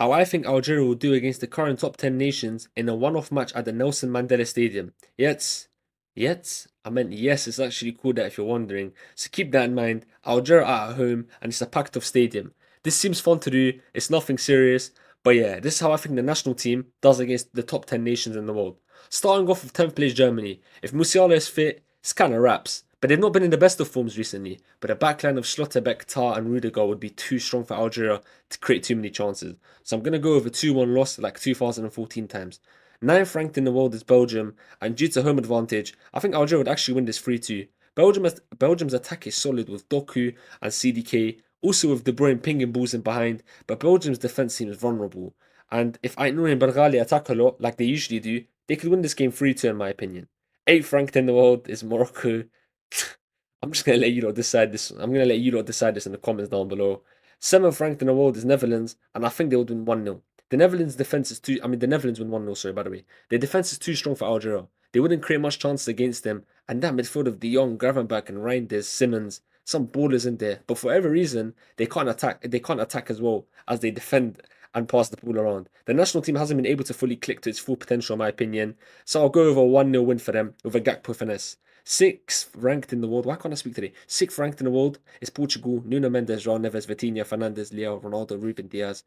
how I think Algeria will do against the current top 10 nations in a one-off match at the Nelson Mandela Stadium. I meant yes, it's actually called that if you're wondering. So keep that in mind. Algeria are at home and it's a packed off stadium. This seems fun to do, it's nothing serious, but yeah, this is how I think the national team does against the top 10 nations in the world. Starting off with 10th place Germany. If Musiala is fit, it's kind of wraps. But they've not been in the best of forms recently. But a backline of Schlotterbeck, Tar, and Rudiger would be too strong for Algeria to create too many chances. So I'm going to go over 2-1 loss like 2014 times. Ninth ranked in the world is Belgium, and due to home advantage, I think Algeria would actually win this 3-2. Belgium's attack is solid with Doku and CDK, also with De Bruyne pinging balls in behind, but Belgium's defense seems vulnerable. And if Aït and Bergali attack a lot, like they usually do, they could win this game 3-2 in my opinion. Eighth ranked in the world is Morocco. I'm just gonna let you lot decide this. I'm gonna let you lot decide this in the comments down below. Seventh ranked in the world is Netherlands, and I think they would win 1-0. The Netherlands defense is too. I mean, the Netherlands win 1-0. Sorry, by the way, their defense is too strong for Algeria. They wouldn't create much chances against them, and that midfield of De Jong, Gravenberch, and Reinders, Simmons, some ballers in there. But for whatever reason, they can't attack. They can't attack as well as they defend and pass the ball around. The national team hasn't been able to fully click to its full potential, in my opinion. So I'll go over a 1-0 win for them with a Gakpo finesse. Sixth ranked in the world. Why can't I speak today? Sixth ranked in the world is Portugal. Nuno Mendes, João Neves, Vitinha, Fernandes, Leo, Ronaldo, Ruben Diaz.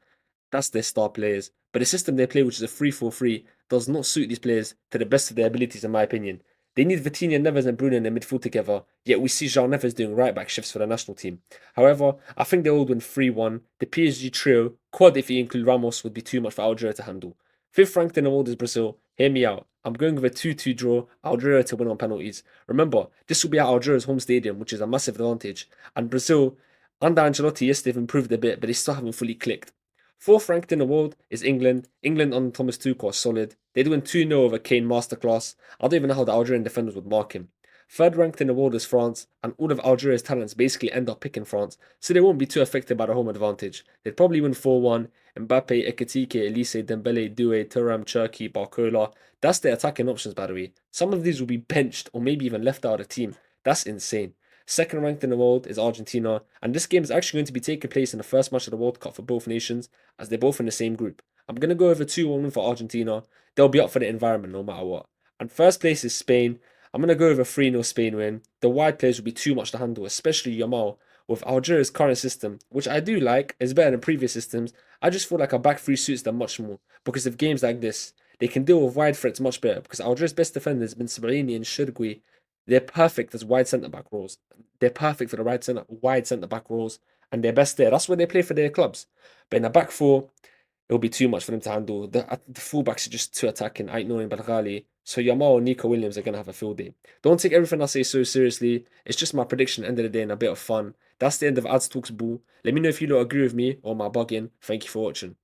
That's their star players. But the system they play, which is a 3-4-3, does not suit these players to the best of their abilities, in my opinion. They need Vitinha, Neves, and Bruno in the midfield together, yet we see João Neves doing right back shifts for the national team. However, I think they will win 3-1. The PSG trio, quad if you include Ramos, would be too much for Algeria to handle. Fifth ranked in the world is Brazil. Hear me out. I'm going with a 2-2 draw, Algeria to win on penalties. Remember, this will be at Algeria's home stadium, which is a massive advantage. And Brazil, under Ancelotti, yes, they've improved a bit, but they still haven't fully clicked. Fourth ranked in the world is England. England on Thomas Tuchel are solid. They're doing 2-0 over Kane masterclass. I don't even know how the Algerian defenders would mark him. Third ranked in the world is France, and all of Algeria's talents basically end up picking France, so they won't be too affected by the home advantage. They'd probably win 4-1. Mbappe, Ekitike, Elise, Dembele, Doué, Thuram, Cherki, Barcola. That's their attacking options, by the way. Some of these will be benched or maybe even left out of the team. That's insane. Second ranked in the world is Argentina, and this game is actually going to be taking place in the first match of the World Cup for both nations, as they're both in the same group. I'm going to go over 2-1 for Argentina. They'll be up for the environment no matter what. And first place is Spain. I'm going to go over 3-0 Spain win. The wide players will be too much to handle, especially Yamal. With Algeria's current system, which I do like, is better than previous systems, I just feel like a back three suits them much more. Because of games like this, they can deal with wide threats much better. Because Algeria's best defenders have been Sabarini and Shirgui. They're perfect as wide centre back roles. They're perfect for the wide centre back roles, and they're best there. That's where they play for their clubs. But in a back four, it'll be too much for them to handle. The fullbacks are just too attacking. Aït Nouri and Belghali. So Yamal and Nico Williams are going to have a field day. Don't take everything I say so seriously. It's just my prediction at the end of the day and a bit of fun. That's the end of Ads Talks Ball. Let me know if you don't agree with me or my bugging. Thank you for watching.